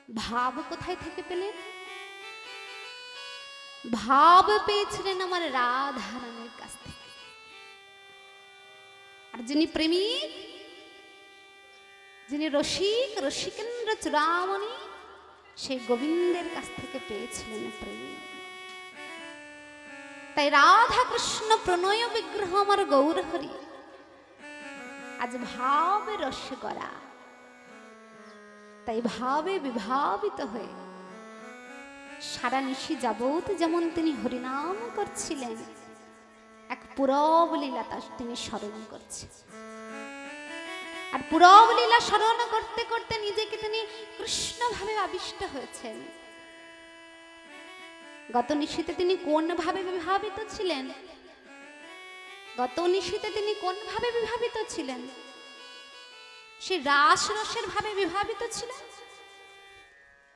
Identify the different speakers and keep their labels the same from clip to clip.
Speaker 1: ভাব কোথায় থেকে পেলেন? ভাব পেয়েছিলেন আমার রাধারানীর কাছ থেকে। আর যিনি প্রেমিক, যিনি রসিক, রসিকেন্দ্র চূড়ামণি, সেই গোবিন্দের কাছ থেকে পেয়েছিলেন প্রেম। তাই রাধা কৃষ্ণ প্রণয় বিগ্রহ আমার গৌরহরি আজ ভাবে রস করা। তাই ভাবে বিভাবিত হয়ে সারা নিশি যাবত যেমন তিনি হরিনাম করছিলেন, এক পুরব লীলা তিনি স্মরণ করছেন। আর পুরব লীলা স্মরণ করতে করতে নিজেকে তিনি কৃষ্ণ ভাবে আবিষ্ট হয়েছেন। গত নিশীতে তিনি কোন ভাবে বিভাবিত ছিলেন? গত নিশীতে তিনি কোন ভাবে বিভাবিত ছিলেন? সে রাস রসের ভাবে বিভাবিত ছিলেন।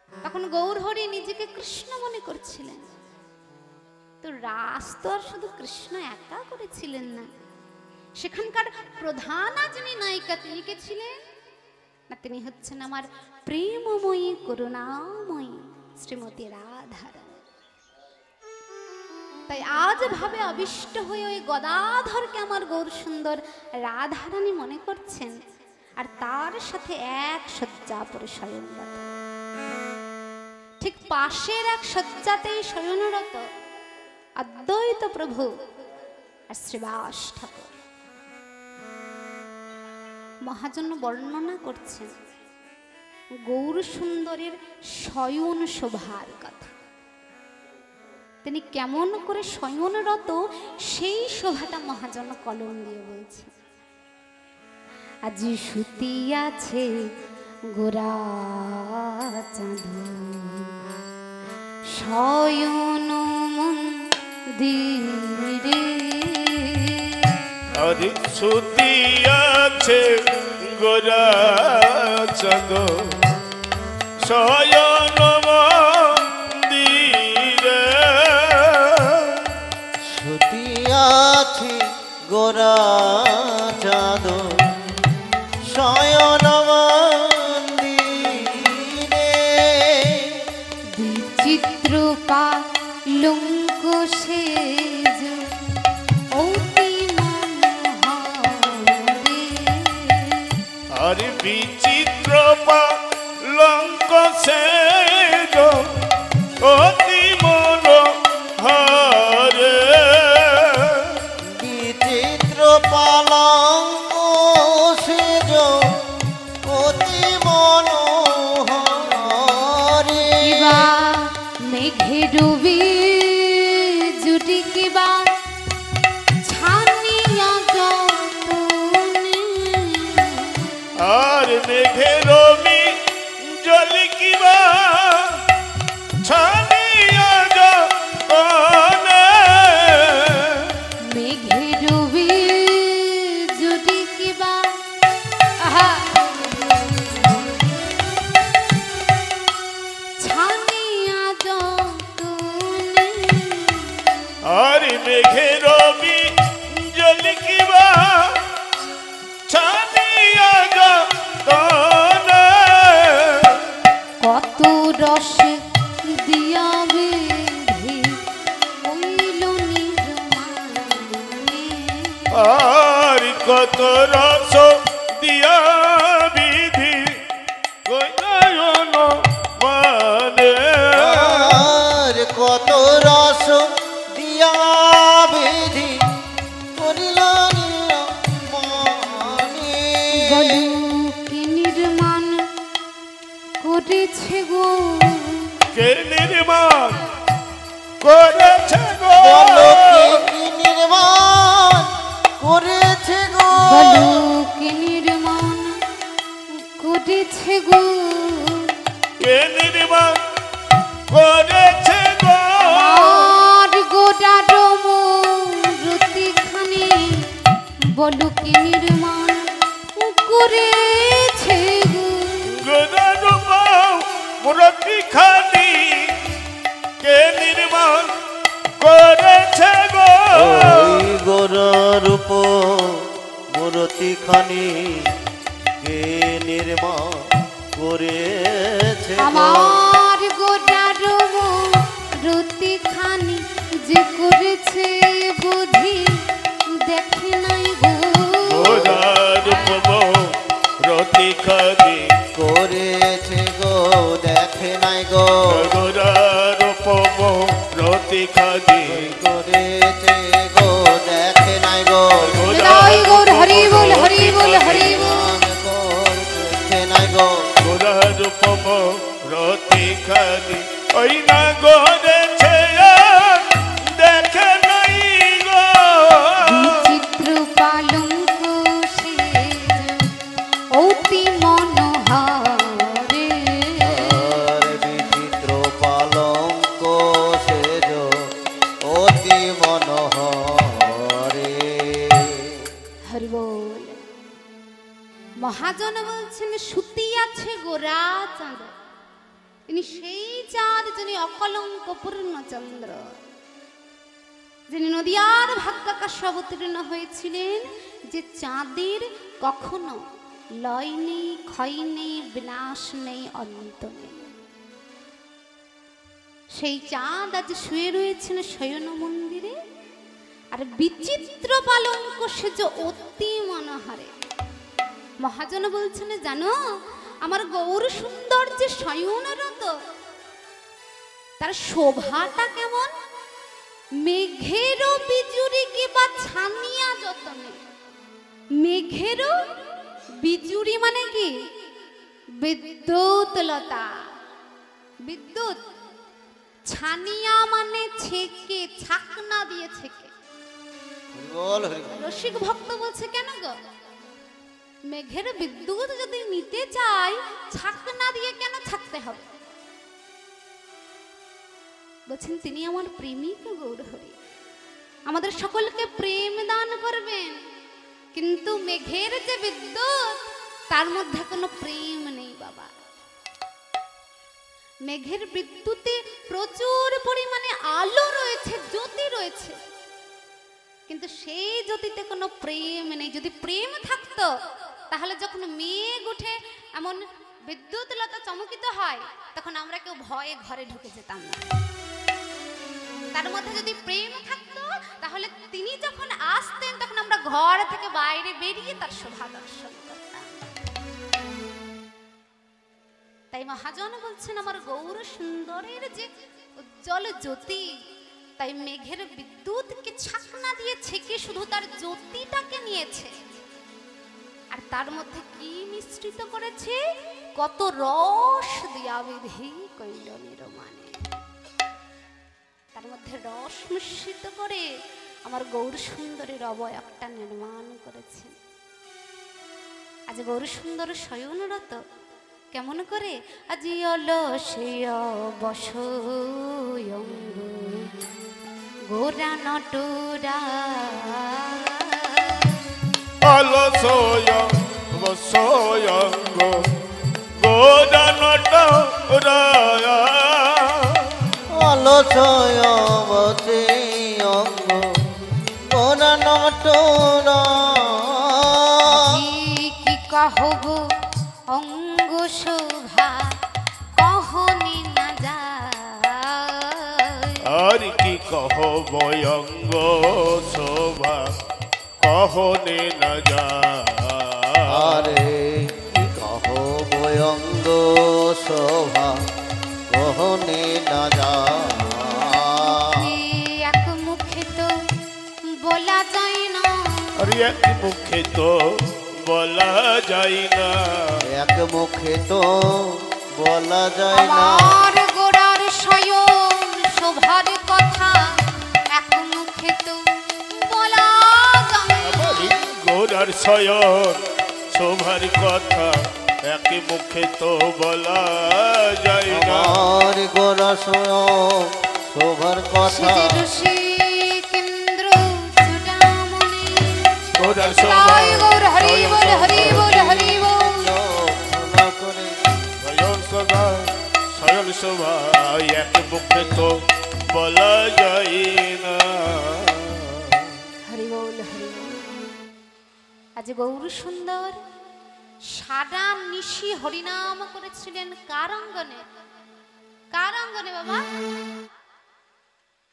Speaker 1: তখন গৌরহরি নিজেকে কৃষ্ণ মনে করছিলেন। তো রাস তো আর শুধু কৃষ্ণ একা করেছিলেন না, সেখানকার প্রধানা যিনি নায়িকা তিনি কে ছিলেন না? তিনি হচ্ছেন আমার প্রেমময়ী করুণাময়ী শ্রীমতী রাধারানী। তাই আজ ভাবে আবিষ্ট হয়ে ওই গদাধরকে আমার গৌর সুন্দর রাধারানী মনে করছেন, আর তার সাথে এক শয্যা পরে শয়নরত। ঠিক পাশের এক শয্যাতেই শয়নরত অদ্বৈত প্রভু আর শ্রীবাস ঠাকুর। মহাজন বর্ণনা করছেন গৌর সুন্দরের শয়ন শোভার কথা। তিনি কেমন করে শয়নরত সেই শোভাটা মহাজন কলম দিয়ে বলছে। আজি শুতিয়াছে গোরা চাঁদ শয়ন মন্দিরে।
Speaker 2: আজি শুতিয়াছে গোরা চাঁদ শয়ন মন্দিরে।
Speaker 3: শুতিয়াছে গোরা চাঁদ শয়ন মন্দিরে।
Speaker 1: বিচিত্র পালঙ্ক সেজ অতি মনোহরে।
Speaker 2: আর বিচিত্র পালঙ্ক সেজ অতি মনোহরে।
Speaker 3: বিচিত্র পালঙ্ক সেজ অতি মনোহরে।
Speaker 1: কিবা মেঘে ডুবি জুটি কিবা ছানিয়া যতনে।
Speaker 2: আর মেঘে রবি জল কিবা ছানিয়া যতনে।
Speaker 1: মেঘে ডুবি জুটি কিবা ছানিয়া যতনে।
Speaker 2: আর মেঘে রবি জল কিবা ছানিয়া যতনে।
Speaker 1: কত রস দিয়া বেঁধে হইল নির্মাণে।
Speaker 2: আর কত রস দিয়া বিধি কইলায়ন মানে।
Speaker 3: আর কত রস দিয়া বিধি করিল মানে।
Speaker 1: বলু কি নির্মাণ করেছে গো।
Speaker 2: কে নির্মাণ করেছে গো।
Speaker 3: বলো কি নির্মাণ করেছে গো।
Speaker 1: বলু কি নির্মাণ করেছে গো।
Speaker 2: কে নির্মাণ করেছে গো।
Speaker 1: আর গোটা রতিখানি বলু কি নির্মাণ করেছে গো।
Speaker 2: গোদারূপ মূর্তি খানি কে নির্মাণ করেছে গো।
Speaker 3: ওই গোরূপ মূর্তি খানি কে নির্মাণ করেছে গো
Speaker 1: আমার গোটার রুটি খানি যে করেছে বুঝি দেখে নাই গো
Speaker 2: গোরার উপম রতি খানি
Speaker 3: করেছে গো দেখে নাই গো
Speaker 2: গোরার উপম রতি খানি
Speaker 3: করেছে গো দেখে নাই গো
Speaker 1: জয় গৌর হরি বল হরি বল হরি বল
Speaker 3: দেখে নাই গো
Speaker 2: গোরার উপম রতি খানি ওই না গড়েছে আর দেখে নাই গো
Speaker 1: চিত্র পালঙ্ক সে অতি মনোহরে
Speaker 3: আর বিচিত্র পালঙ্ক সেজ অতি মনোহরে
Speaker 1: হরি বল মহাজন বলছেন সুতি আছে গোরা চাঁদ তিনি সেই চাঁদ যিনি অকলঙ্ক পূর্ণচন্দ্র যিনি নদিয়ার ভাগ্যাকাশে অবতীর্ণ হয়েছিলেন যে চাঁদের কখনো লয় নেই ক্ষয় নেই বিনাশ নেই অন্ত নেই সেই চাঁদ আজ শুয়ে রয়েছেন শয়ন মন্দিরে আর বিচিত্র পালঙ্ক সেজ অতি মনোহরে মহাজন বলছেন জানো আমার গৌর সুন্দর যে শয়নরত তার শোভাটা কেমন মেঘেরও বিজুরি কি বা ছানিয়া যতনে মেঘেরও বিজুরি মানে কি বিদ্যুৎ লতা বিদ্যুৎ ছানিয়া মানে ছেকে ছাকনা দিয়ে ছেকে
Speaker 3: বল হরি বল।
Speaker 1: রসিক ভক্ত বলছে কেন গো মেঘের বিদ্যুৎ যদি নিতে চাই ছাকনা দিয়ে কেন ছাকতে হবে বলছেন তিনি আমার প্রেমিক গৌরহরি আমাদের সকলকে প্রেম দান করবেন কিন্তু মেঘের যে বিদ্যুৎ তার মধ্যে কোনো প্রেম নেই বাবা মেঘের বিদ্যুতে প্রচুর পরিমাণে আলো রয়েছে জ্যোতি রয়েছে কিন্তু সেই জ্যোতিতে কোনো প্রেম নেই যদি প্রেম থাকতো তাহলে যখন মেঘ উঠে এমন বিদ্যুৎ লতা চমকিত হয় তখন আমরা কেউ ভয়ে ঘরে ঢুকে যেতাম না তার মধ্যে যদি প্রেম থাকতো তাহলে তিনি যখন আসতেন তখন আমরা ঘর থেকে বাইরে বেরিয়ে তার শোভা দর্শন করতাম তাই মহাজন বলছেন আমার গৌর সুন্দরের যে উজ্জ্বল জ্যোতি তাই মেঘের বিদ্যুৎকে ছাকনা দিয়ে ছেকে শুধু তার জ্যোতিটাকে নিয়েছে আর তার মধ্যে কি মিশ্রিত করেছে কত রস দিয়া বিধি কইল নিরমানে তার মধ্যে রস মিশ্রিত করে আমার গৌর সুন্দরের অবয়বটা নির্মাণ করেছেন আজ গৌর সুন্দর শয়নরত কেমন করে আজি অলসেয় বসয়ঙ্গ গোরা নটুরা
Speaker 2: অলসয় বসয়ঙ্গ গোরা নটরায়া
Speaker 3: আলোচয় বসে অঙ্গ গোরা নটরা
Speaker 1: কি কহব অঙ্গ শোভা কহনি না যায়
Speaker 2: আর কি কহ বয়ঙ্গ শোভা কহনে না যা
Speaker 3: আরে কি কহ বয়ঙ্গ শোভা কহনে না যা
Speaker 1: এক মুখে তো বলা যায় না
Speaker 2: আর এক মুখে তো বলা যায় না
Speaker 3: এক মুখে তো বলা যায় না
Speaker 1: আমার গোড়ার শয়ন শোভার কথা এক মুখে তো বলা যায় না
Speaker 2: আমার গোরার শয়ন শোভার কথা এক মুখে তো বলা যায় না
Speaker 3: আমার গোরা শোভার কথা
Speaker 1: কেন্দ্র চূড়ামণি
Speaker 2: গোরার
Speaker 1: জয় গৌর হরি বল হরি বল হরি বল
Speaker 3: শোভা করে
Speaker 2: শয়ন শোভা শয়ন শোভা এক মুখে তো বলা যায় না
Speaker 1: হরি বল হরি বল আজ গৌর সুন্দর সারা নিশি হরিনাম করেছিলেন কার অঙ্গনে? কার অঙ্গনে বাবা?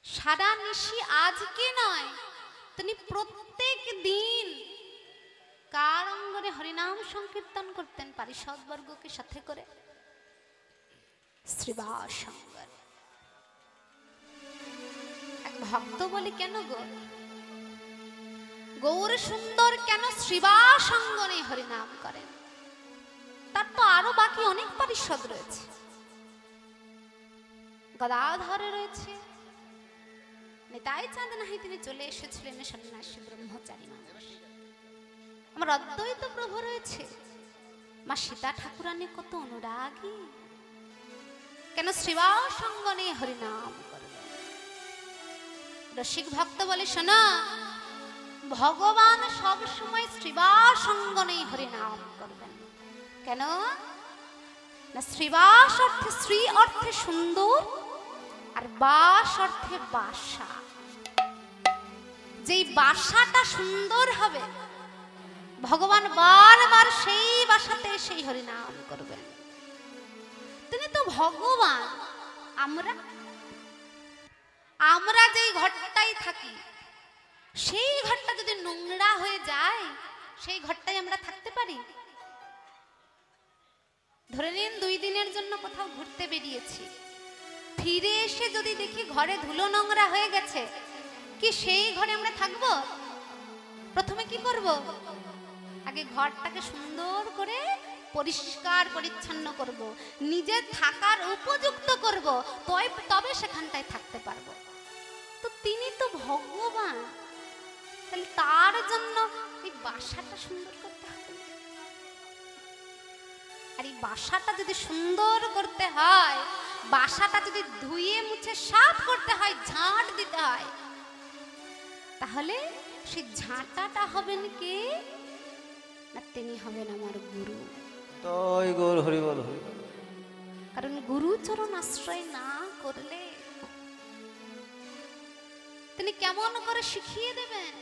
Speaker 1: সারা নিশি আজকে নয়, তিনি প্রত্যেক দিন কার অঙ্গনে হরিনাম সংকীর্তন করতেন পারিষদ বর্গকে সাথে করে? শ্রীবাস অঙ্গনে। এক ভক্ত বলে, কেন গো গৌর সুন্দর কেন শ্রীবাস অঙ্গনে হরিনাম করেন? তার তো আরো বাকি অনেক পারিষদ রয়েছে, গদাধরে রয়েছে, নিতাই চাঁদ নাহি তিনি চলে এসেছিলেন সন্ন্যাসী ব্রহ্মচারী মানুষ। আমার অদ্বৈত প্রভু রয়েছে, মা সীতা ঠাকুরানী কত অনুরাগী, কেন শ্রীবাস অঙ্গনে হরিনাম করবে? রসিক ভক্ত বলে, শোনা, ভগবান সব সময় শ্রীবাস অঙ্গনে হরিনাম করবেন। কেন না? শ্রীবাস অর্থে, শ্রী অর্থে সুন্দর, আর বাস অর্থে বাসা। যেই বাসাটা সুন্দর হবে, ভগবান বারবার সেই বাসাতে সেই হরিনাম করবেন। তিনি তো ভগবান। আমরা যেই ঘরটাই থাকি, সেই ঘরটা যদি নোংরা হয়ে যায়, সেই ঘরটাই আমরা থাকতে পারি? ধরে নিন 2 দিনের জন্য কোথাও ঘুরতে বেরিয়েছি, ফিরে এসে যদি দেখি ঘরে ধুলো নোংরা হয়ে গেছে, কি সেই ঘরে আমরা থাকবো? প্রথমে কি করব? আগে ঘরটাকে সুন্দর করে পরিষ্কার পরিচ্ছন্ন করব, নিজে থাকার উপযুক্ত করব, তবে সেখানটায় থাকতে পারবো। তো তিনি তো ভগবান, তাহলে তার জন্য এই বাসাটা সুন্দর করতে হবে। আর এই বাসাটা যদি সুন্দর করতে হয়, বাসাটা যদি ধুয়ে মুছে সাফ করতে হয়, ঝাঁট দিতে হয়, তাহলে সেই ঝাঁটাটা হবেন কে? না, তিনি হবেন আমার গুরু।
Speaker 3: তাই গৌর হরি বল, হরি বল।
Speaker 1: কারণ গুরু চরণ আশ্রয় না করলে তিনি কেমন করে শিখিয়ে দেবেন?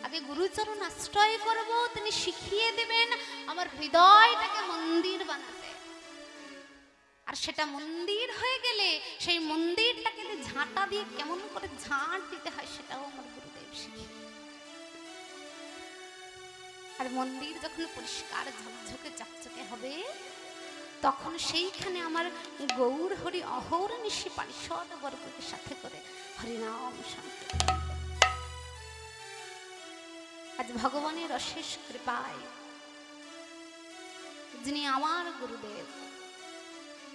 Speaker 1: আগে গুরুচরণ আশ্রয় করব, তিনি শিখিয়ে দেবেন আমার হৃদয়টাকে মন্দির বানাতে। আর সেটা মন্দির হয়ে গেলে সেই মন্দিরটাকে ঝাঁটা দিয়ে কেমন করে ঝাঁট দিতে হয়, সেটাও আমার গুরুদেব শিখিয়ে। আর মন্দির যখন পরিষ্কার ঝকঝকে চকচকে হবে, তখন সেইখানে আমার গৌর হরি অহর্নিশি পারিষদ বর্গকে সাথে করে হরিনাম সংকীর্তন। আজ ভগবানের অশেষ কৃপায় যিনি আমার গুরুদেব,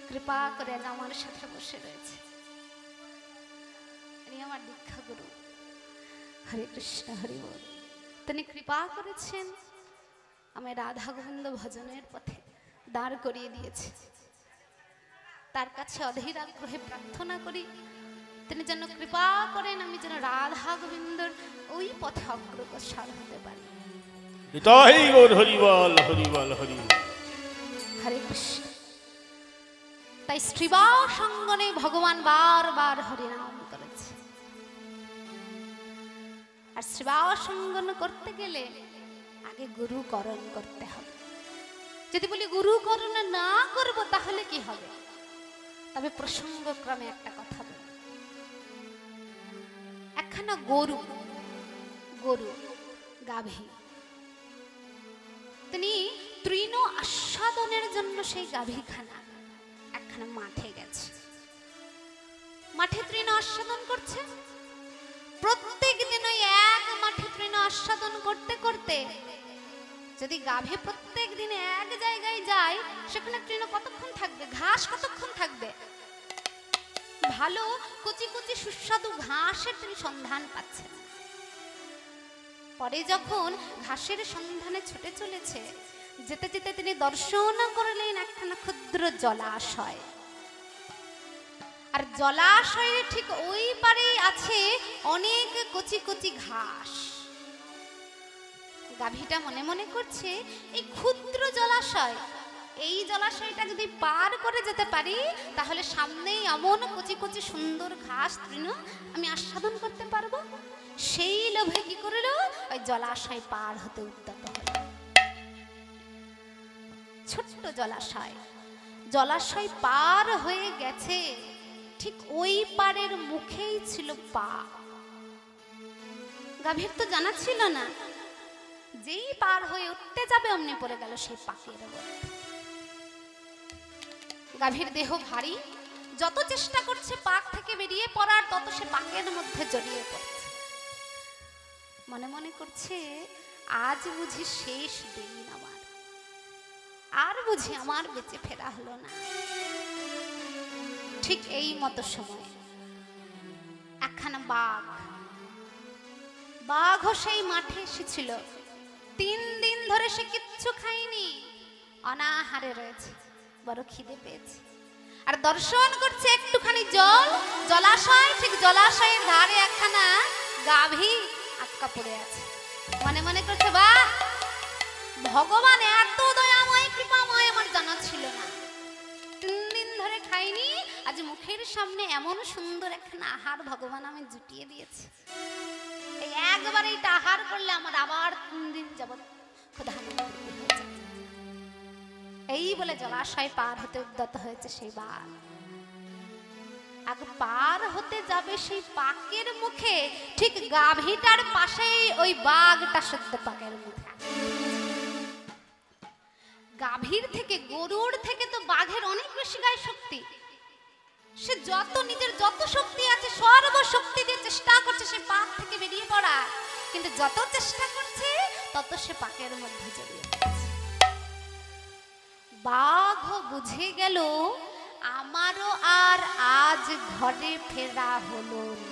Speaker 1: কৃপা করে আজ আমার সাথে বসে রয়েছে, তিনি আমার দীক্ষা গুরু। হরে কৃষ্ণ, হরি বল। তিনি কৃপা করেছেন, আমি রাধা গোবিন্দ ভজনের পথে দাঁড় করিয়ে দিয়েছে। তার কাছে অধীর আগ্রহে প্রার্থনা করি, তিনি যেন কৃপা করেন, আমি যেন রাধা গোবিন্দর ওই পথে অগ্রসর হতে পারি।
Speaker 2: নিতাই গৌর হরি বল, হরি বল, হরি বল।
Speaker 1: হরে কৃষ্ণ। তাই শ্রীবাস অঙ্গনে ভগবান বারবার হরিনাম করেছে। আর শ্রীবাস অঙ্গন করতে গেলে আগে গুরুকরণ করতে হবে। যদি বলি গুরুকরণ না করব, তাহলে কি হবে? তবে প্রসঙ্গক্রমে একটা কথা বলি। একখানা গরু, গাভী, তিনি তৃণ আস্বাদনের জন্য সেই গাভীখানা একখানা মাঠে গেছে। মাঠে তৃণ আস্বাদন করছে। প্রত্যেক দিন ওই এক মাঠে তৃণ আস্বাদন করতে করতে যদি গাভী প্রত্যেক দিন এক জায়গায় যায়, সেখানে তৃণ কতক্ষণ থাকবে? ঘাস কতক্ষণ থাকবে? ভালো কুচি কুচি সুস্বাদু ঘাসের তিনি সন্ধান পাচ্ছেন। পরে যখন ঘাসের সন্ধানে ছুটে চলেছে, যেতে যেতে তিনি দর্শন করলেন একখানা ক্ষুদ্র জলাশয়। আর জলাশয়ের ঠিক ওই পারেই আছে অনেক কচি কচি ঘাস। গাভীটা মনে মনে করছে, এই ক্ষুদ্র জলাশয়, এই জলাশয়টা যদি পার করে যেতে পারি, তাহলে সামনেই এমন কচি কচি সুন্দর ঘাস তৃণ আমি আস্বাদন করতে পারবো। সেই লোভে কি করলো, ওই জলাশয় পার হতে উদ্যত হলো। ছোট্ট জলাশয়, জলাশয় পার হয়ে গেছে, ঠিক ওই পারের মুখেই ছিল পা। গাভীর তো জানা ছিল না, যেই পার হয়ে উঠতে যাবে অমনি পড়ে গেল সেই পাকের মধ্যে। গাভীর দেহ ভারী, যত চেষ্টা করছে পাক থেকে বেরিয়ে পড়ার, তত সে পাকের মধ্যে জড়িয়ে পড়ছে। মনে মনে করছে, আজ বুঝি শেষ দিন আমার, আর বুঝি আমার বেঁচে ফেরা হলো না। ঠিক এই মতো সময় একখানা বাঘও সেই মাঠে এসেছিল। 3 দিন ধরে সে কিচ্ছু খায়নি, অনাহারে রয়েছে, বড় খিদে পেয়েছে। আর দর্শন করছে একটুখানি জলাশয়, ঠিক জলাশয়ের ধারে একখানা গাভী আটকা পড়ে আছে। মনে মনে করছে, বাহ, ভগবান এত দয়াময় কৃপাময়, আমার জানা ছিল না। 3 দিন ধরে খাইনি, আজ মুখের সামনে এমন সুন্দর একখানা আহার ভগবান আমি জুটিয়ে দিয়েছে। এই একবার এইটা আহার করলে আমার আবার 3 দিন যাবত ক্ষুধা নিবৃত্তি হয়ে যাবে। এই বলে জলাশয় পার হতে উদ্যত হয়েছে সেই বাঘ। আগে পার হতে যাবে সেই পাকের মুখে, ঠিক গাভীটার পাশেই ওই বাঘটা সদ্য পাকের মুখে। গাভীর থেকে, গরুর থেকে তো বাঘের অনেক বেশি গায়ে শক্তি। সে যত নিজের যত শক্তি আছে সর্বশক্তি দিয়ে চেষ্টা করছে সে পাক থেকে বেরিয়ে পড়া, কিন্তু যত চেষ্টা করছে তত সে পাকের মধ্যে জড়িয়ে পড়ছে। বাঘ বুঝে গেল, আমারও আর আজ ঘরে ফেরা হলো না।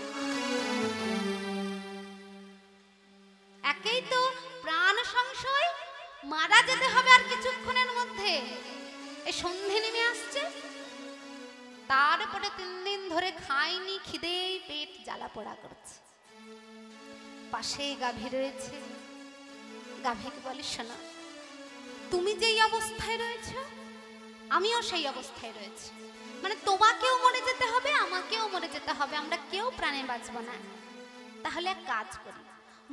Speaker 1: একেই তো প্রাণ সংশয়, মারা যেতে হবে আর কিছুক্ষণের মধ্যে, এই সন্ধে নেমে আসছে। তারপরে 3 দিন ধরে খায়নি, খিদেই পেট জ্বালা পোড়া করছে। পাশেই গাভী রয়েছে। গাভীকে বলে, শোনো, তুমি যেই অবস্থায় রয়েছে আমিও সেই অবস্থায় রয়েছি, মানে তোমাকেও মরে যেতে হবে, আমাকেও মরে যেতে হবে, আমরা কেউ প্রাণে বাঁচব না। তাহলে এক কাজ করি,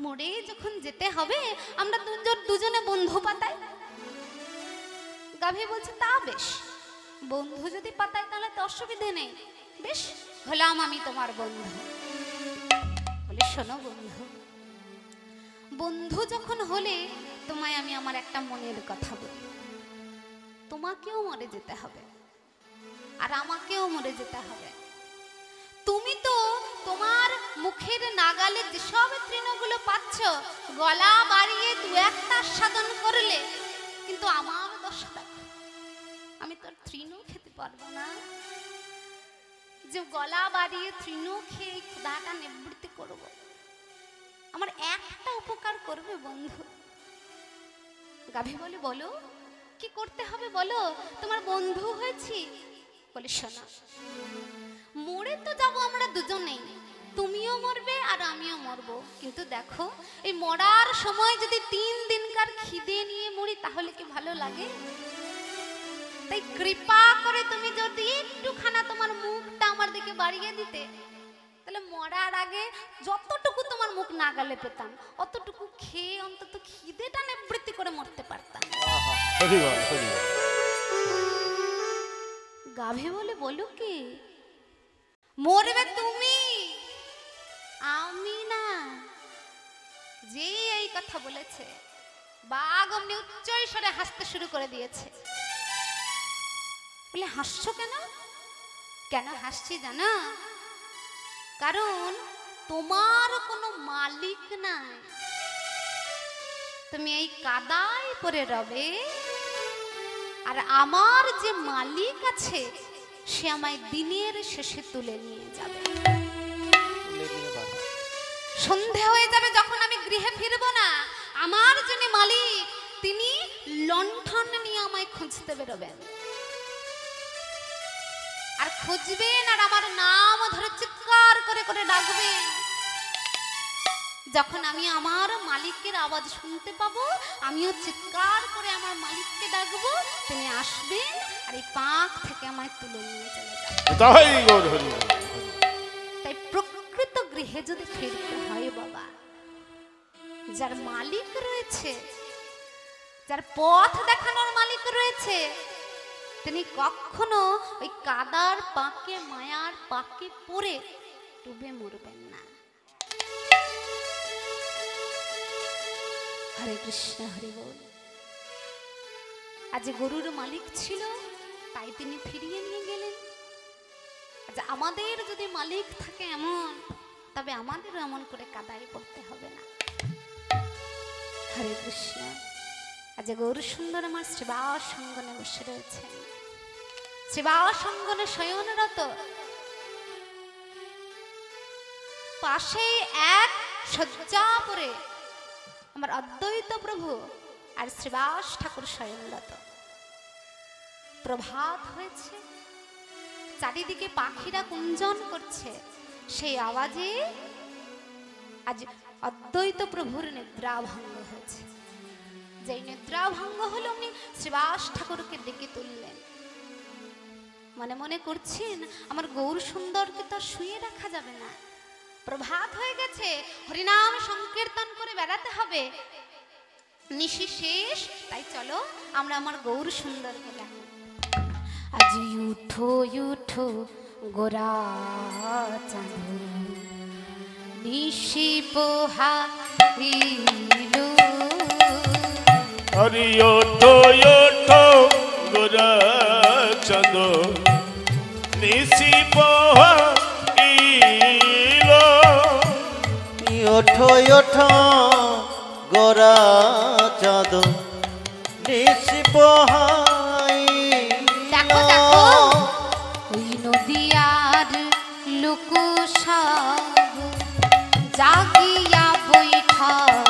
Speaker 1: মরে যখন যেতে হবে আমরা দুজনে বন্ধু পাতাই। গাভী বলছে, তা বেশ, বন্ধু যদি পাতাই তাহলে তো অসুবিধে নেই, বেশ হলাম আমি তোমার বন্ধু। বলে, শোনো বন্ধু, বন্ধু যখন হলে তোমায় আমি আমার একটা মনের কথা বলি। তোমাকেও মরে যেতে হবে আর আমাকেও মরে যেতে হবে। তুমি তো তোমার মুখের নাগালে যেসব তৃণগুলো পাচ্ছ, গলা বাড়িয়ে 2-1টা সাধন করলে, কিন্তু আমার দশা দেখো, আমি তো তৃণ খেতে পারবো না, যে গলা বাড়িয়ে তৃণ খেয়ে ক্ষুধাটা নিবৃত্তি করব। আমার একটা উপকার করবে বন্ধু। গাভী বলে, বলো কি করতে হবে বলো, তোমার বন্ধু হয়েছি। বলে, শোনা, মরে তো যাবো আমরা দুজনেই, তুমিও মরবে আর আমিও মরবো, কিন্তু দেখো এই মরার সময় যদি 3 দিনকার খিদে নিয়ে মরি তাহলে কি ভালো লাগে? তাই কৃপা করে তুমি যদি একটুখানা তোমার মুখটা আমার দিকে বাড়িয়ে দিতে, তাহলে মরার আগে যতটুকু তোমার মুখ নাগালে পেতাম অতটুকু খেয়ে অন্তত খিদেটা নিবৃত্তি করে মরতে পারতাম। গাভী বলে, বলো কি, মরবে তুমি, আমি না। যেই এই কথা বলেছে, বাঘ অমনি উচ্চ স্বরে হাসতে শুরু করে দিয়েছে। বলে, হাসছো কেন? কেন হাসছি জানো? কারণ তোমার কোনো মালিক নাই, তুমি এই কাদায় পড়ে রবে, আর আমার যে মালিক আছে সে আমায় দিনের শেষে তুলে নিয়ে যাবে। সন্ধে হয়ে যাবে যখন আমি গৃহে ফিরবো না, আমার যিনি মালিক তিনি লণ্ঠন নিয়ে আমায় খুঁজতে বেরোবেন, আর খুঁজবেন আর আমার নাম ধরে চিৎকার করে করে ডাকবেন। যখন আমি আমার মালিকের আওয়াজ শুনতে পাবো, আমিও চিৎকার করে আমার মালিককে ডাকবো, তিনি আসবেন আর এই পাক থেকে আমায় তুলে নিয়ে চলে যাবেন। তাই প্রকৃত গৃহে যদি ফিরতে হয় বাবা, যার মালিক রয়েছে যার পথ দেখানোর মালিক রয়েছে, তিনি কখনো ওই কাদার পাকে, মায়ার পাকে পড়ে ডুবে মরবেন না। হরে কৃষ্ণ, হরি বল। আজ গরুর মালিক ছিল, তাই তিনি ফিরিয়ে নিয়ে গেলেন। আজ আমাদের যদি মালিক থাকে এমন, তবে আমাদেরও এমন করে কাদায় পড়তে হবে না। হরে কৃষ্ণ। আজ গৌর সুন্দর আমার শ্রীবাস সঙ্গনে বসে রয়েছেন, শ্রীবাস সঙ্গনে শয়নরত। পাশেই এক শয্যা পরে আমার অদ্বৈত প্রভু আর শ্রীবাস ঠাকুর শয়নরত। প্রভাত হয়েছে, চারিদিকে পাখিরা কুঞ্জন করছে, সেই আওয়াজে আজ অদ্বৈত প্রভুর নিদ্রা ভঙ্গ হয়েছে। যেই নিদ্রা ভঙ্গ হলো, উনি শ্রীবাস ঠাকুরকে ডেকে তুললেন। মনে মনে করছেন, আমার গৌর সুন্দরকে তো শুয়ে রাখা যাবে না, প্রভাত হয়ে গেছে, হরিনাম সংকীর্তন করে বেড়াতে হবে, নিশি শেষ, তাই চলো আমরা আমার গৌর সুন্দরকে ডাকি। আজ উঠো উঠো গোরা চাঁদ, নিশি পোহাইলো।
Speaker 2: হরি ওঠো ওঠো গোরা চাঁদ, নিশি পোহাইলো।
Speaker 3: ওঠো ওঠো গোরা চাঁদ, নিশি পোহাইলো।
Speaker 1: দেখো দেখো, ওই নদিয়ার লোক সব জাগিয়া বৈঠালো।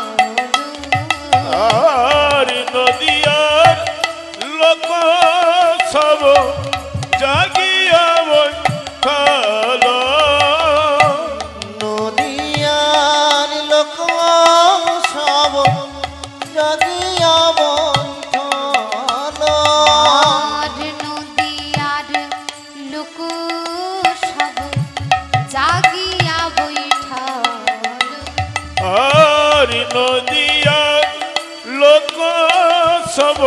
Speaker 2: আর নদিয়ার লোক সব জাগিয়া বৈঠালো।
Speaker 3: নদিয়ার লোক সব জাগিয়া বৈঠালো।
Speaker 1: আর নদিয়ার লোক সব জাগিয়া বৈঠালো।
Speaker 2: আর নদিয়ার লোক সব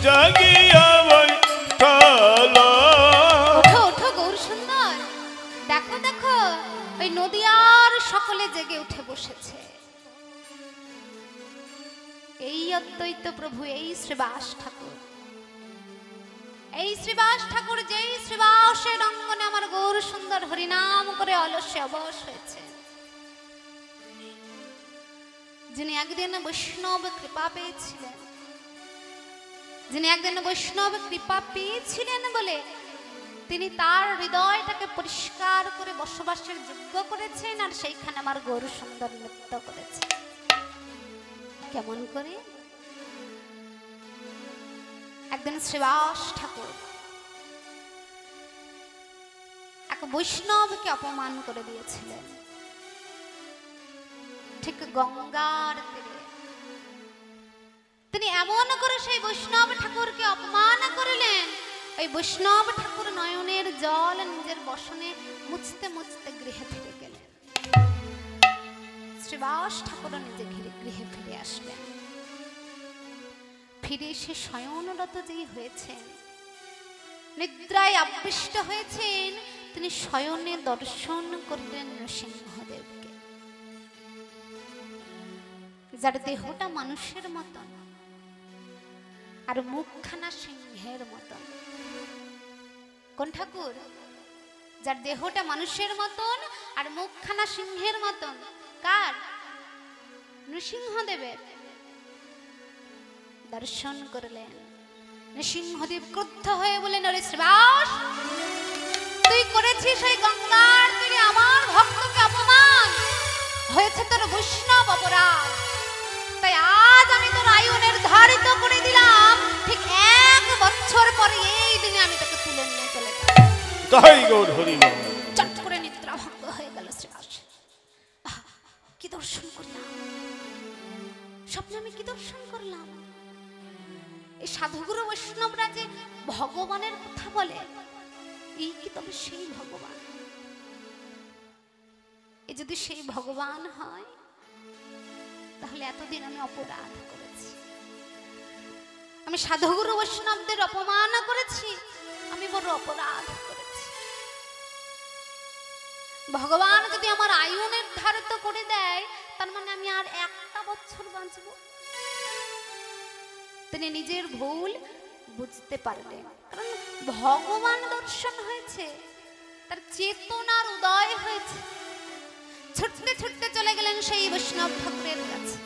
Speaker 2: জাগিয়া বৈঠালো।
Speaker 1: ওঠো ওঠো গৌর সুন্দর, দেখো দেখো, ওই নদিয়ার সকলে জেগে উঠে বসেছে। এই অদ্বৈত প্রভু, এই শ্রীবাস ঠাকুর, এই শ্রীবাস ঠাকুর, যেই শ্রীবাসের অঙ্গনে আমার গৌর সুন্দর হরিনাম করে অলস্যে অবশ হয়েছে, যিনি একদিন বৈষ্ণব কৃপা পেয়েছিলেন, যিনি একদিন বৈষ্ণব কৃপা পেয়েছিলেন বলে তিনি তার হৃদয়টাকে পরিষ্কার করে বসবাসের যোগ্য করেছেন, আর সেইখানে আমার গৌর সুন্দর নৃত্য করেছে। কেমন করে? একদিন শ্রীবাস ঠাকুর এক বৈষ্ণবকে অপমান করে দিয়েছিলেন, ঠিক গঙ্গার তীরে। তিনি এমন করে সেই বৈষ্ণব ঠাকুরকে অপমান করিলেন, ওই বৈষ্ণব ঠাকুর নয়নের জল নিজের বসনে মুছতে মুছতে গৃহে ফিরে গেলেন। শ্রীবাস ঠাকুর নিজে গৃহে ফিরে আসলেন। ফিরে এসে শয়নরত যেই হয়েছেন, নিদ্রায় আবিষ্ট হয়েছেন, তিনি শয়নে দর্শন করলেন নৃসিংহদেবকে, যার দেহটা মানুষের মতন আর মুখখানা সিংহের মতন। কোন ঠাকুর? যার দেহটা মানুষের মতন আর মুখখানা সিংহের মতন। কার? নৃসিংহদেবের। দর্শন করলেন। নৃসিংহদেব ক্রুদ্ধ হয়ে বলেন, ওরে শ্রীবাস, তুই করেছিস ওই গঙ্গার তীরে আমার ভক্তকে অপমান, হয়েছে তোর বৈষ্ণব অপরাধ, তাই আজ আমি তোর আয়ু নির্ধারিত করে দিলাম, ঠিক 1 বছর পরে এই দিনে আমি তোকে তুলে নিয়ে চলে যাব।
Speaker 2: তাই গৌর হরি বল।
Speaker 1: চট করে নিদ্রা ভঙ্গ হয়ে গেল শ্রীবাস। কি দর্শন করলাম স্বপ্নে, আমি কি দর্শন করলাম? এই সাধুগুরু বৈষ্ণবরা যে ভগবানের কথা বলে, এই কি তবে সেই ভগবান? এ যদি সেই ভগবান হয়, তাহলে এতদিন আমি অপরাধ করেছি, আমি সাধুগুরু বৈষ্ণবদের অপমান করেছি, আমি বড় অপরাধ করেছি। ভগবান যদি আমার আয়ু নির্ধারিত করে দেয়, তার মানে আমি আর একটা বছর বাঁচব। তিনি নিজের ভুল বুঝতে পারলেন, কারণ ভগবান দর্শন হয়েছে, তার চেতনার উদয় হয়েছে। ছুটতে ছুটতে চলে গেলেন সেই বৈষ্ণব ঠাকুরের কাছে।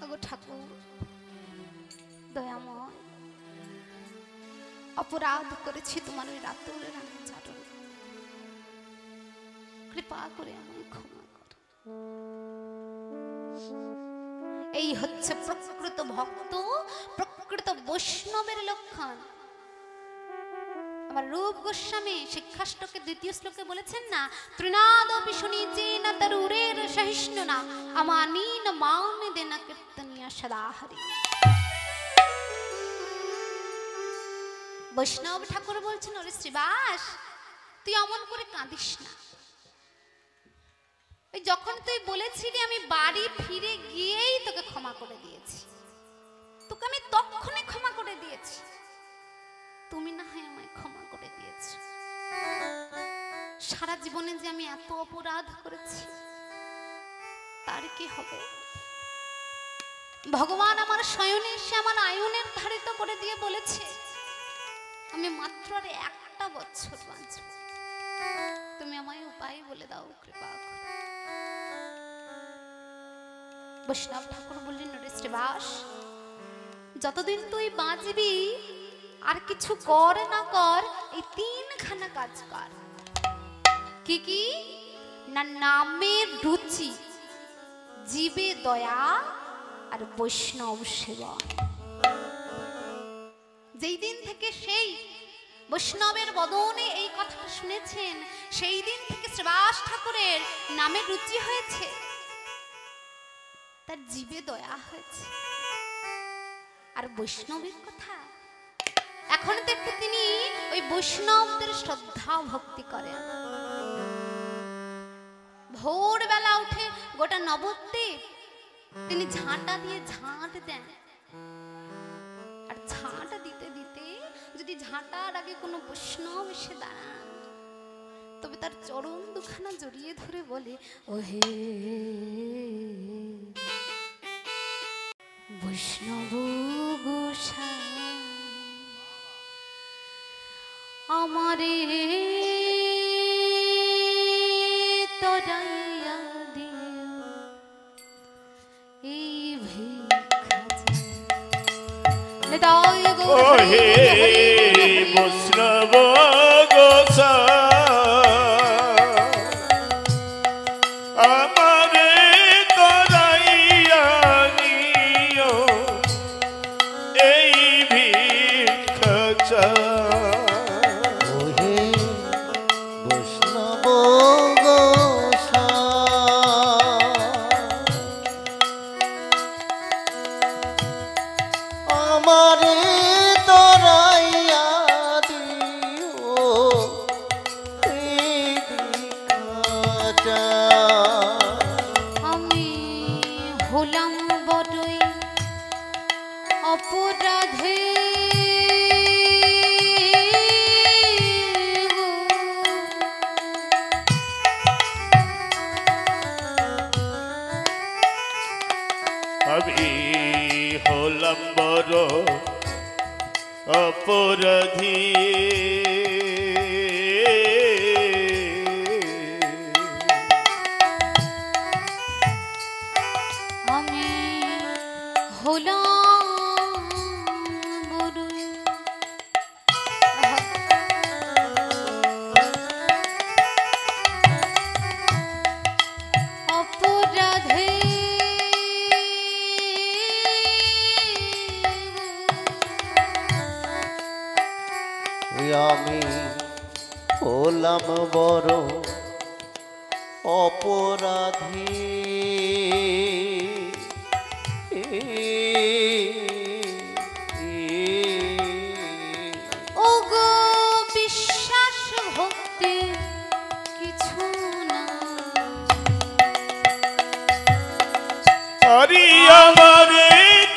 Speaker 1: ওগো ঠাকুর দয়াময়, অপরাধ করেছি তোমার ওই রাতুল রানী চরণ, কৃপা করে আমায় ক্ষমা করো। এই হচ্ছে প্রকৃত ভক্ত, প্রকৃত বৈষ্ণবের লক্ষণ। আমার রূপ গোস্বামী শিক্ষাষ্টকে 2য় শ্লোকে বলেছেন না, তৃণাদপি শুনিচেন তরুরের সহিষ্ণুনা আমানীন মাউনি দেনা কীর্তনিয়া সদা হরি। বৈষ্ণব ঠাকুর বলছেন, ওরে শ্রীবাস, তুই অমন করে কাঁদিস না। ওই যখন তুই বলেছিলি আমি বাড়ি ফিরে গিয়েই তোকে ক্ষমা করে দিয়েছি, তোকে আমি তখনই ক্ষমা করে দিয়েছি, তুমি না হয় আমায় ক্ষমা করে দিয়েছ। সারা জীবনে যে আমি এত অপরাধ করেছি তার কি হবে? ভগবান আমার শয়নে এসে আমার আয়ু নির্ধারিত করে দিয়ে বলেছে আমি মাত্র আর একটা বছর বাঁচব, তুমি আমায় উপায় বলে দাও, কৃপা করে। বৈষ্ণব ঠাকুর বললেন, ওরে শ্রীবাস, যতদিন তুই বাঁচবি আর কিছু কর না কর, এই 3খানা কাজ কর। কি কি না? নামের রুচি, জীবে দয়া, আর বৈষ্ণব সেবা। যেই দিন থেকে সেই বৈষ্ণবের বদনে এই কথাটা শুনেছেন, সেই দিন থেকে শ্রীবাস ঠাকুরের নামের রুচি হয়েছে, তার জীবে দয়া হয়েছে। আর বৈষ্ণবের কথা এখন থেকে তিনি ওই বৈষ্ণবদের শ্রদ্ধা ভক্তি করেন। ভোরবেলা উঠে গোটা নবদ্বীপ তিনি ঝাঁটা দিয়ে ঝাঁট দেন। আর ঝাঁটা দিতে দিতে যদি ঝাঁটার আগে কোনো বৈষ্ণব এসে দাঁড়ান, তবে তার চরণ দুখানা জড়িয়ে ধরে বলে, ওহে বৈষ্ণব গোসাই আমারে তরাইয়া দিও এই ভিক্ষা চাই।
Speaker 2: ওহে বৈষ্ণব গোসাই আমারে তরাইয়া নিও এই ভিক্ষা চাই।
Speaker 3: ওহে বৈষ্ণব গোসাই আমারে তরাইয়া দিও এই ভিক্ষা চাই।
Speaker 1: আমি হলাম বড়ই অপরাধে,
Speaker 2: আমি হলাম বড় অপরাধী,
Speaker 1: আমি হলাম বড়ই অপরাধে,
Speaker 3: আমি হলাম বড় অপরাধী।
Speaker 1: ওগো বিশ্বাস ভক্তি কিছু না,
Speaker 2: হরি আমারে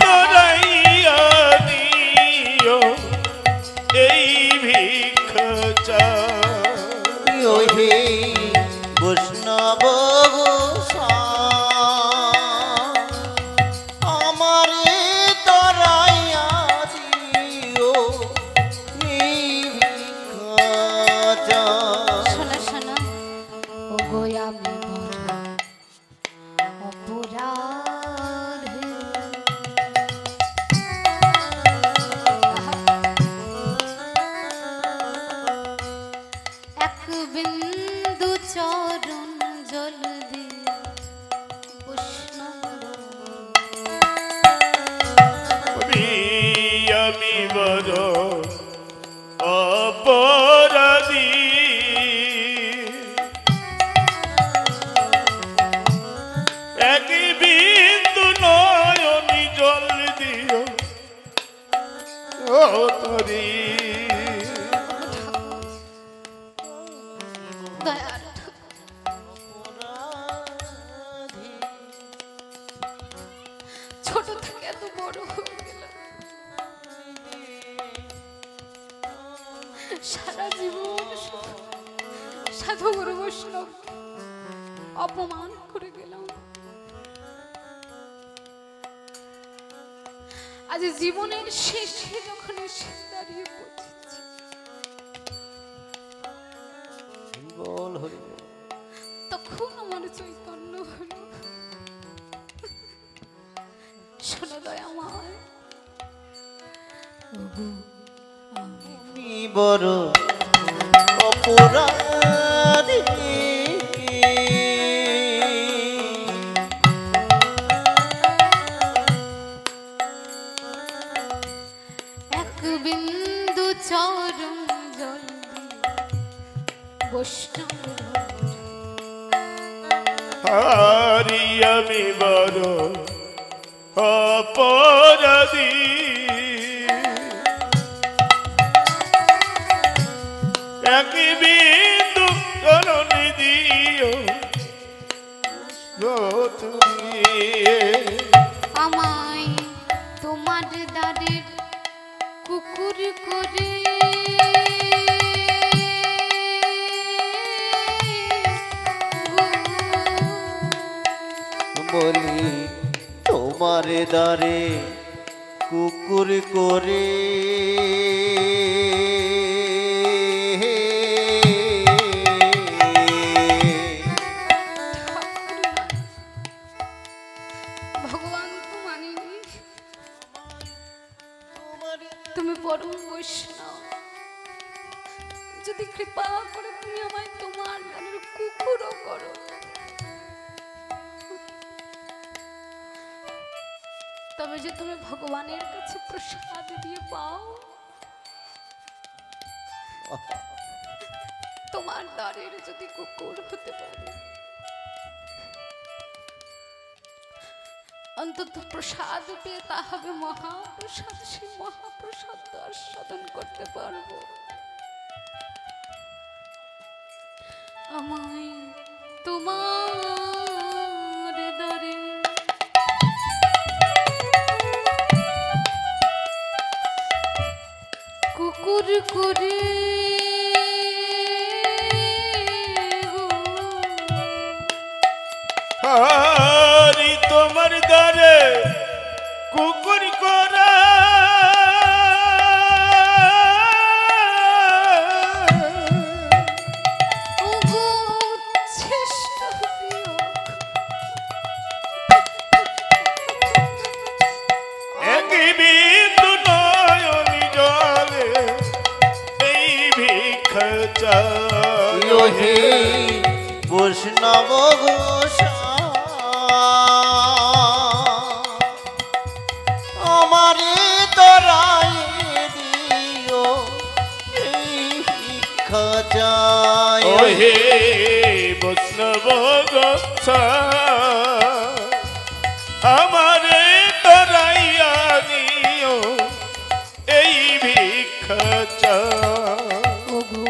Speaker 2: তরাইয়া
Speaker 3: হে বৈষ্ণব আমারে তরাইয়া দিও
Speaker 1: শোনো শোনো ও গো আমি বড় অপরাধী। এক বিন্দু চরণ জল দিয়ে বৈষ্ণব
Speaker 2: আমি বড় অপরাধী, এক বিন্দু নয়নি জল দিও ও তরি।
Speaker 1: দয়ার ছোট থেকে এত বড় হয়ে গেলাম, সারা জীবন সাধু গুরু বৈষ্ণব অপমান করে গেলাম। আজ জীবনের শেষে যখন এসে দাঁড়িয়ে পড়েছি, তখন আমার চৈতন্য হলো। শোনো দয়াময়,
Speaker 3: আমি বড় অপরাধী,
Speaker 1: এক বিন্দু চরণ জল বৈষ্ণব
Speaker 2: হারি আমি বড় অপরাধী, এক বিন্দু চরণে দিও তুমি।
Speaker 1: আমায় তোমার দ্বারের কুকুর করে
Speaker 3: বলি তোমার দ্বারে কুকুর করে
Speaker 1: ভগবান তো মানিনি, তুমি পরম বৈষ্ণব, যদি কৃপা করে তুমি আমায় তোমার দ্বারের কুকুরও করো, তবে যে তুমি ভগবানের কাছে প্রসাদ দিয়ে পাও, তোমার দ্বারের যদি কুকুর হতে পারে, অন্তত প্রসাদ পেয়ে তা হবে মহাপ্রসাদ, সেই মহাপ্রসাদ আস্বাদন করতে পারবো। আমায় তোমার দ্বারে কুকুর করে
Speaker 2: হারি তোমার দ্বারে কুকুর করা,
Speaker 1: শ্রেষ্ঠ
Speaker 2: এক বিন্দু নয়নি জলে এই ভিক্ষা চাই।
Speaker 3: হে বৈষ্ণব আমারে তরাই দিও এই ভিক্ষা চাই।
Speaker 2: ও হে বৈষ্ণব গোসা আমারে তরাইয়া দিও এই ভিক্ষা চাই।
Speaker 1: ওগো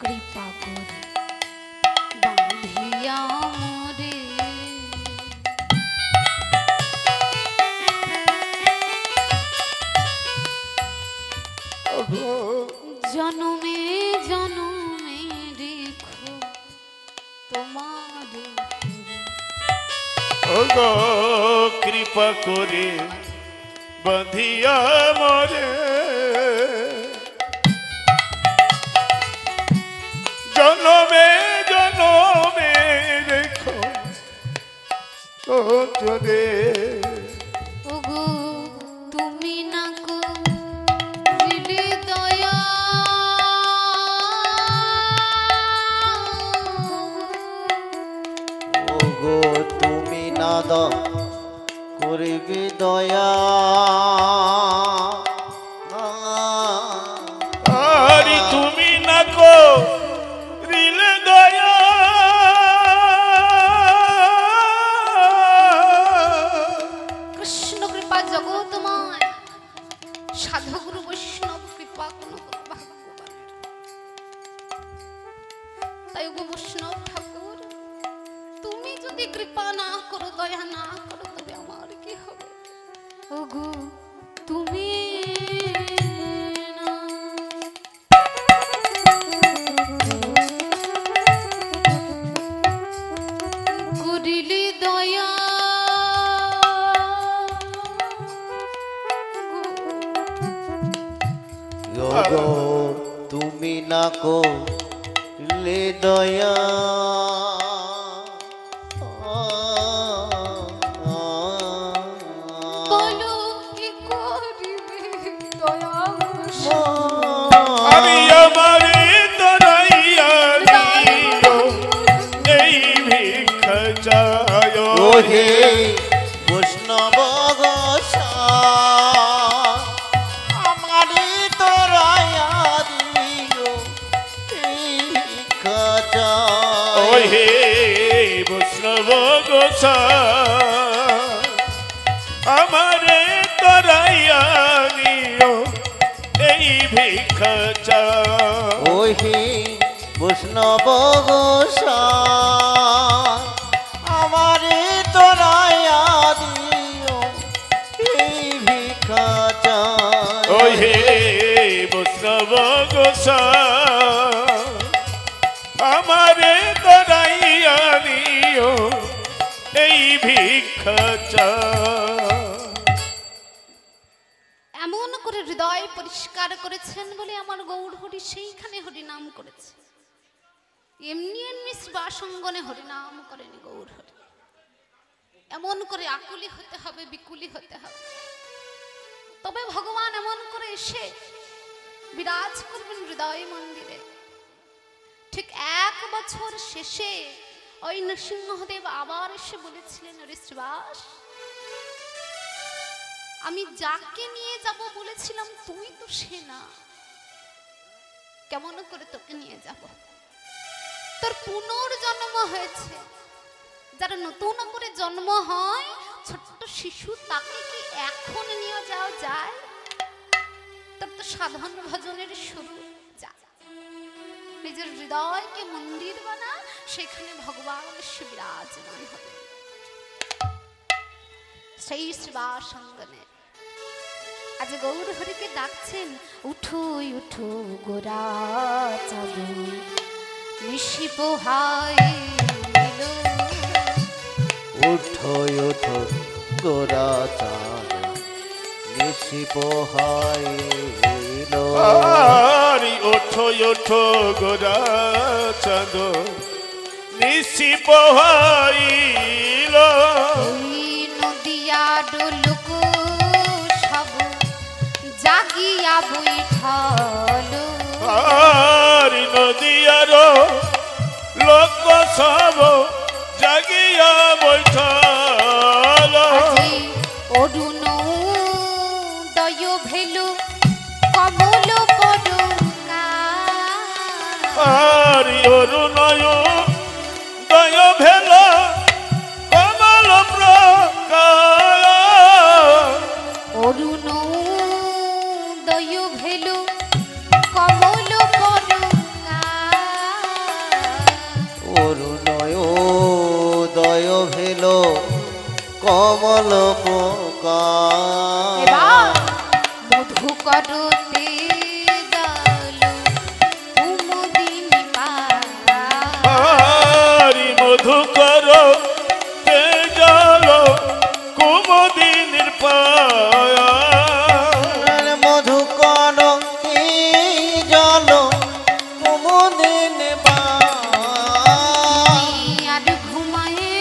Speaker 1: কৃপা করে বাঁধিয়া মোরে জনমে জনমে রেখো
Speaker 2: ওগো কৃপা করে বাঁধিয়া মরে জনমে জনমে রেখো ও চলে
Speaker 1: ওগো তুমি না দিলে দয়া
Speaker 3: ওগো তুমি না করিবে দয়া
Speaker 2: আরে তুমি না করিলে দয়া
Speaker 1: কৃষ্ণ কৃপা জগৎময় সাধুগুরু বৈষ্ণব কৃপা কোন ভাগ্যবান তাই গো বৈষ্ণব ঠাকুর তুমি যদি কৃপা না করো দয়া না করো তবে আমার কি হবে ওগো তুমি না করিলে দয়া
Speaker 3: ওগো তুমি না করিলে দয়া
Speaker 1: বলো কি করিবে দয়া
Speaker 2: আমি আমারে তরাইয়া দিও এই ভিক্ষা চায়
Speaker 3: ওহে বৈষ্ণব গোসাই আমারে তোরায়া দিও ভিক্ষা চাই।
Speaker 2: ওহে বৈষ্ণব গোসাই আমারে তরাইয়া দিও এই ভিক্ষা চায়
Speaker 3: ওহে বৈষ্ণব গোসাই আমারে তোরায়া দিও এই ভিক্ষা চাই।
Speaker 2: ওহে বৈষ্ণব গোসাই আমারে তরাইয়া দিও এই ভিক্ষা চায়
Speaker 1: এমন করে হৃদয় পরিষ্কার করেছেন বলে আমার গৌর হরি সেইখানে হরি নাম করেছে এমনি এমনি শিবাসঙ্গনে হরি নাম করেনি গৌর হরি এমন করে আকুলি হতে হবে বিকুলি হতে হবে তবে ভগবান এমন করে এসে বিরাজ করবেন হৃদয় মন্দিরে ঠিক 1 বছর শেষে ওই নৃসিংহদেব আবার এসে বলেছিলেন ওরে শ্রীবাস আমি যাকে নিয়ে যাব বলেছিলাম তুই তো সে না কেমন করে তোকে নিয়ে যাব তোর পুনর্জন্ম হয়েছে যারা নতুন করে জন্ম হয় ছোট্ট শিশু তাকে কি এখন নিয়ে যাওয়া যায় তোর তো সাধন ভজনের শুরু যা নিজের হৃদয়কে মন্দির বানা সেখানে ভগবান এসে বিরাজমান হবে সেই শিবাসঙ্গনে আজ গৌর হরিকে ডাকছেন উঠো উঠো গোরা চাঁদু নিশি পোহাইল
Speaker 3: উঠো উঠো গোরা চাঁদ নিশি পোহাইল
Speaker 2: আরি ওঠো ওঠো গোরা চাঁদ নিশি পোহাইল
Speaker 1: ওই নদিয়া ডোলক সব জাগিয়া বৈঠাল
Speaker 2: আরি নদিয়ার লোক সব জাগিয়া বৈঠাল
Speaker 1: আজি অরুণ দয় ভেলু কমল পড়ুকা
Speaker 2: আরি অরুণয় দয় ভেল কমল প্রকার
Speaker 1: অরুণ দয় ভেলু কমল পড়ুকা
Speaker 3: অরুণয় দয় ভেল কমল পোকা
Speaker 1: এবার মধু করতে গেল কুমুদিনী
Speaker 2: আরি মধুকর তেজল
Speaker 3: দিন
Speaker 1: আর ঘুমায়ে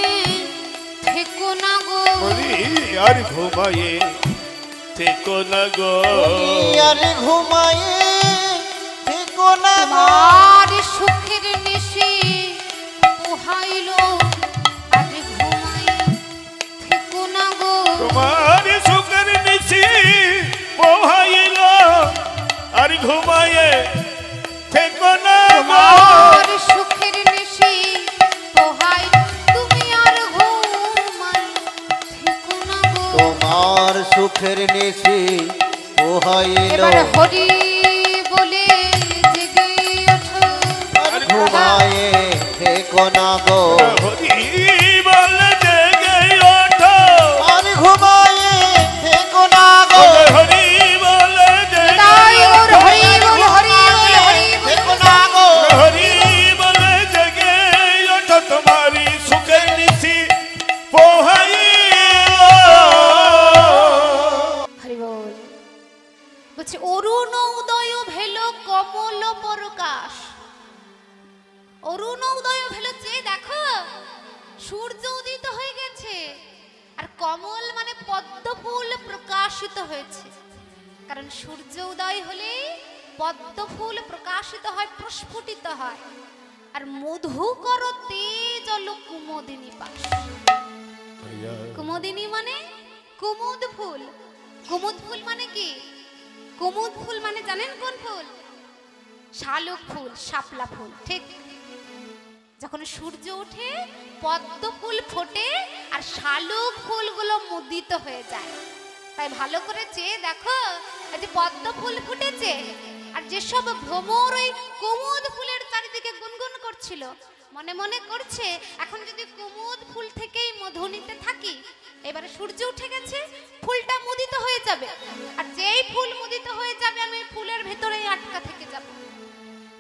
Speaker 1: থেকো না গো
Speaker 2: বলি আর ঘুমায়ে থেকো না গো
Speaker 3: আর ঘুমায়ে থেকো না গো
Speaker 1: তোমার সুখের নিশি পোহাইলো আর ঘুমায়ে থেকো না গো
Speaker 2: তোমার সুখের নিশি পোহাইল আর ঘুমায়ে থেকো না গো
Speaker 1: তোমার সুখের নিশি পোহাই তুমি আর ঘুমাই থেকো না গো
Speaker 3: তোমার সুখের নিশি পোহাইল
Speaker 1: এবার হরি বলে জেগে ওঠো
Speaker 3: আর ঘুমায়ে থেকো না গো
Speaker 2: হরি বল জেগে ওঠো
Speaker 3: আর ঘুমায়ে থেকো না গো
Speaker 2: হরি বল জেগে
Speaker 1: তাই ওর হরি বল হরি বল হরি বল
Speaker 3: থেকো না গো
Speaker 2: হরি বল জেগে ওঠো তোমারি সুখের নিশি পোহাইল
Speaker 1: হরি বল বলছে অরুণ উদয় ভেল কমল প্রকাশ অরুণ উদয় ভেল যে দেখো সূর্য উদিত হয়ে গেছে আর কমল মানে পদ্ম ফুল প্রকাশিত হয়েছে কারণ সূর্য উদয় হলে পদ্ম ফুল প্রকাশিত হয় প্রস্ফুটিত হয় আর মধুকর তেজল কুমোদিনী পাশ কুমোদিনী মানে কুমুদ ফুল কুমুদ ফুল মানে কি কুমুদ ফুল মানে জানেন কোন ফুল শালুক ফুল শাপলা ফুল ঠিক যখন সূর্য ওঠে পদ্ম ফুল ফোটে আর শালুক ফুলগুলো মুদিত হয়ে যায় তাই ভালো করে চেয়ে দেখো এই যে পদ্ম ফুল ফুটেছে আর যেসব ভ্রমর ওই কুমুদ ফুলের চারিদিকে গুনগুন করছিল মনে মনে করছে এখন যদি কুমুদ ফুল থেকেই মধু নিতে থাকি এবারে সূর্য উঠে গেছে ফুলটা মুদিত হয়ে যাবে আর যেই ফুল মুদিত হয়ে যাবে আমি ফুলের ভেতরেই আটকা থেকে যাব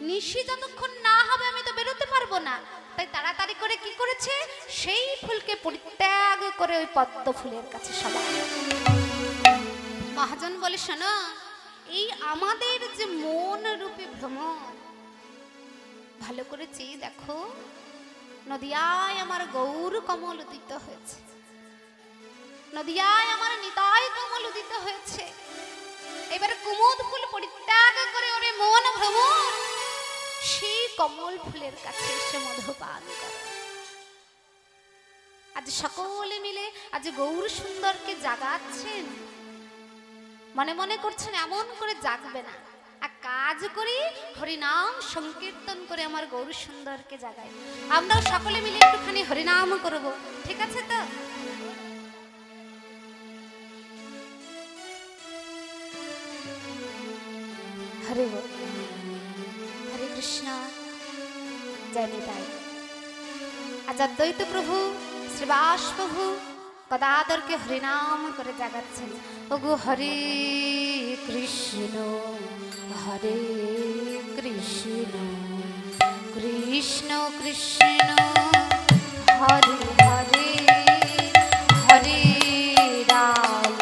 Speaker 1: নিশি যতক্ষণ না হবে আমি তো বেরোতে পারবো না তাই তাড়াতাড়ি করে কি করেছে সেই ফুলকে পরিত্যাগ করে ওই পদ্ম ফুলের কাছে সবাই মহাজন বলে শোনো এই আমাদের যে মন রূপে ভ্রমণ ভালো করে চেয়ে দেখো নদিয়ায় আমার গৌর কমল উদিত হয়েছে নদিয়ায় আমার নিতাই কমল উদিত হয়েছে এবার কুমুদ ফুল পরিত্যাগ করে ওরে মন ভ্রমণ সেই কমল ফুলের কাছে এসে মধুপান করো আজ সকলে মিলে আজ গৌর সুন্দরকে জাগাচ্ছেন মনে মনে করছেন এমন করে জাগবে না এক কাজ করি হরিনাম সংকীর্তন করে আমার গৌর সুন্দরকে জাগাই আমরাও সকলে মিলে একটুখানি হরিনাম করব ঠিক আছে তো হরে বল হরে কৃষ্ণ জয় নিতাই আজ অদ্বৈত প্রভু শ্রীবাস প্রভু গদাধরকে হরিনাম করে জাগাচ্ছেন ওগো হরে কৃষ্ণ কৃষ্ণ কৃষ্ণ হরে হরে হরে রাম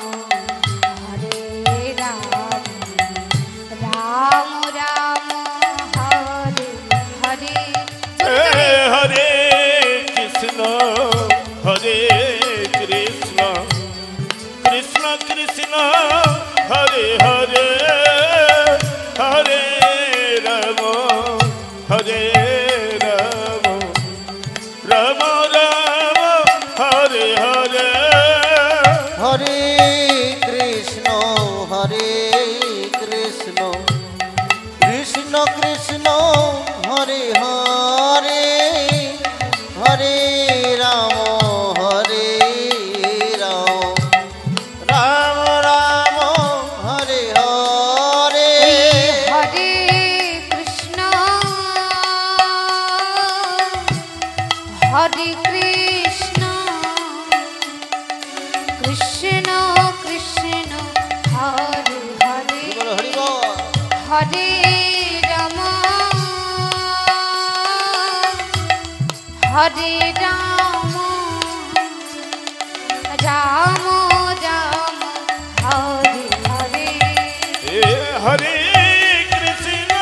Speaker 1: রাম রাম হরে হরে
Speaker 2: হরে কৃষ্ণ হরে কৃষ্ণ কৃষ্ণ কৃষ্ণ হরে হরে হরে রাম হরে রাম রাম রাম হরে হরে
Speaker 3: হরে কৃষ্ণ কৃষ্ণ কৃষ্ণ হরে হরে হরে রাম রাম রাম হরে হরে
Speaker 1: হরে কৃষ্ণ কৃষ্ণ কৃষ্ণ হরে হরে
Speaker 3: হরি বল
Speaker 1: হরে রাম হরে রাম রাম রাম হরে হরে
Speaker 2: হরে কৃষ্ণ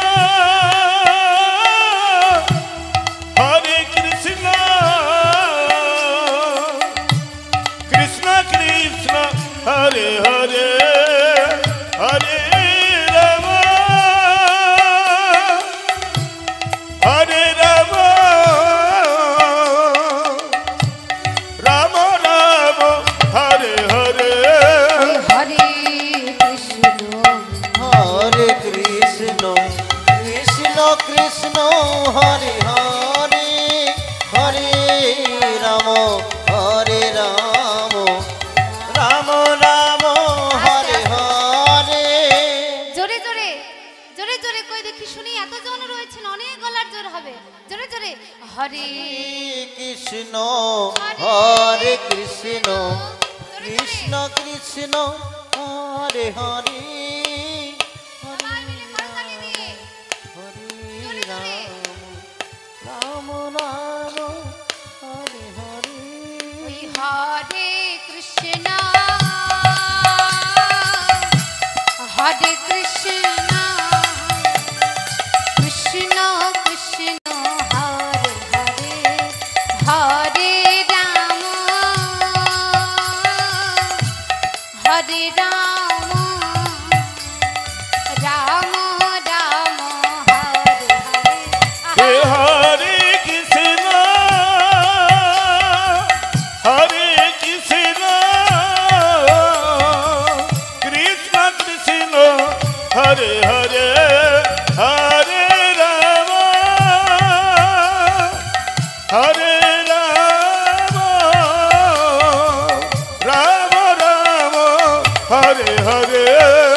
Speaker 1: করে হরে
Speaker 3: কৃষ্ণ হরে কৃষ্ণ কৃষ্ণ কৃষ্ণ হরে হরে
Speaker 1: সবাই মিলে করতালি দিয়ে
Speaker 3: হরে
Speaker 1: জোরে জোরে।
Speaker 3: রাম রাম হরে হরে
Speaker 1: ওই হরে কৃষ্ণ হরে কৃষ্ণ কৃষ্ণ কৃষ্ণ হরে হরে হরে রাম হরে রাম রাম রাম হরে
Speaker 2: হে
Speaker 1: হরে
Speaker 2: হরে কৃষ্ণ হরে কৃষ্ণ কৃষ্ণ কৃষ্ণ হরে হরে হরে রাম হরে রাম রাম রাম হরে হরে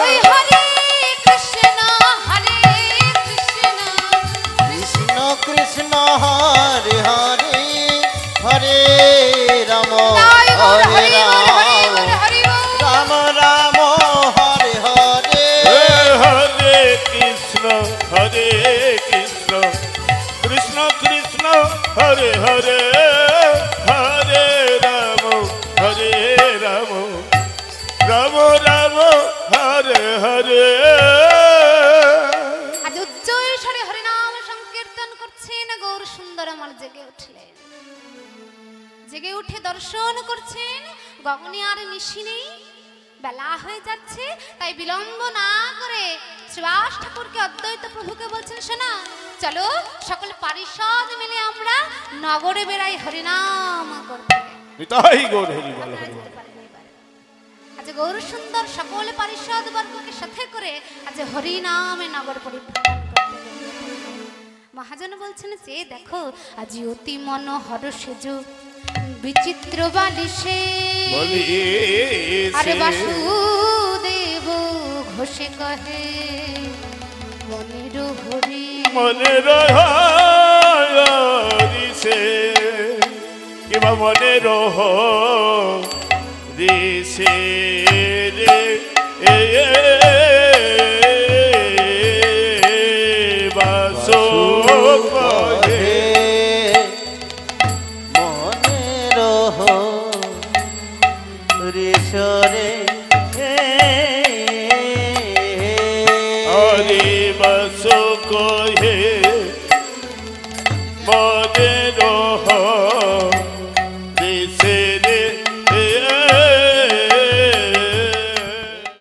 Speaker 1: ওই হরে কৃষ্ণ হরে কৃষ্ণ
Speaker 3: কৃষ্ণ কৃষ্ণ হরে হরে হরে রাম
Speaker 1: তাই বল
Speaker 3: হরে
Speaker 1: হরি বল হরি
Speaker 3: রাম
Speaker 1: বল হরি বল।
Speaker 3: রাম রাম হরে হরে
Speaker 2: হরে কৃষ্ণ কৃষ্ণ কৃষ্ণ হরে হরে হরে রাম রাম রাম হরে হরে
Speaker 1: আজ উজ্জ্বল স্বরে হরিনাম সংকীর্তন করছেন গৌর সুন্দর আমার জেগে উঠলেন জেগে উঠে দর্শন করছেন গগনে আর নিশি নেই বেলা হয়ে যাচ্ছে তাই বিলম্ব না করে শ্রীবাস ঠাকুরকে অদ্বৈত প্রভুকে বলছেন শোনা চলো সকল পারিষদ মিলে আমরা নগরে বেড়াই হরিনাম করতে
Speaker 2: তাই গৌর হরি বল হরি বল।
Speaker 1: আজ গৌর সুন্দর সকল পারিষদ বর্গকে সাথে করে আজ হরি নামে নগর পরিভ্রমণ করতে বেরিয়ে মহাজন বলছেন যে দেখো আজ অতি মনোহর সেজু বিচিত্র বালিশে আরে বাসুদেব ঘোষে কহে মনের হরি
Speaker 2: মনের হরিষে কিবা মনের হরিষে রে বাসো কহে
Speaker 3: মনের হরিষরে
Speaker 2: হরি বাসো কহে মনের